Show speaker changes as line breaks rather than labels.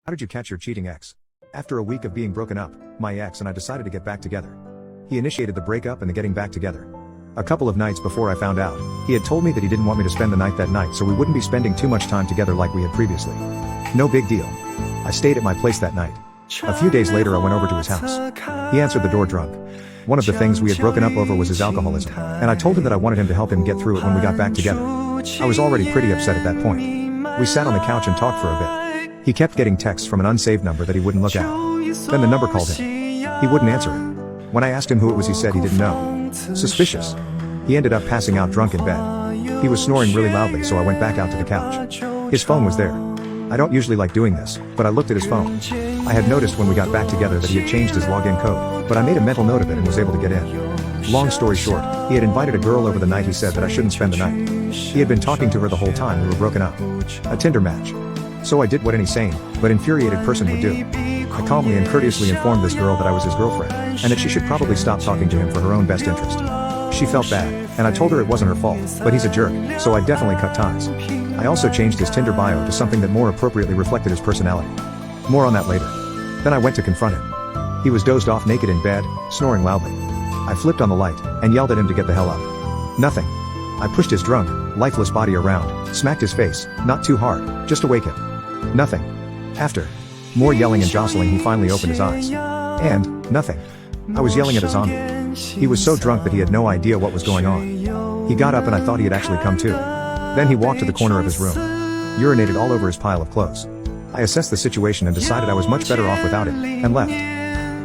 How did you catch your cheating ex? After a week of being broken up, my ex and I decided to get back together. He initiated the breakup and the getting back together. A couple of nights before I found out, he had told me that he didn't want me to spend the night that night so we wouldn't be spending too much time together like we had previously. No big deal. I stayed at my place that night. A few days later I went over to his house. He answered the door drunk. One of the things we had broken up over was his alcoholism, and I told him that I wanted him to help him get through it when we got back together. I was already pretty upset at that point. We sat on the couch and talked for a bit. He kept getting texts from an unsaved number that he wouldn't look at. Then the number called him. He wouldn't answer it. When I asked him who it was he said he didn't know. Suspicious. He ended up passing out drunk in bed. He was snoring really loudly so I went back out to the couch. His phone was there. I don't usually like doing this, but I looked at his phone. I had noticed when we got back together that he had changed his login code, but I made a mental note of it and was able to get in. Long story short, he had invited a girl over the night he said that I shouldn't spend the night. He had been talking to her the whole time we were broken up. A Tinder match. So I did what any sane, but infuriated person would do. I calmly and courteously informed this girl that I was his girlfriend, and that she should probably stop talking to him for her own best interest. She felt bad, and I told her it wasn't her fault, but he's a jerk, so I definitely cut ties. I also changed his Tinder bio to something that more appropriately reflected his personality. More on that later. Then I went to confront him. He was dozed off naked in bed, snoring loudly. I flipped on the light, and yelled at him to get the hell up. Nothing. I pushed his drunk, lifeless body around, smacked his face, not too hard, just to wake him. Nothing. After more yelling and jostling he finally opened his eyes. And, nothing. I was yelling at a zombie. He was so drunk that he had no idea what was going on. He got up and I thought he had actually come to. Then he walked to the corner of his room. Urinated all over his pile of clothes. I assessed the situation and decided I was much better off without him, and left.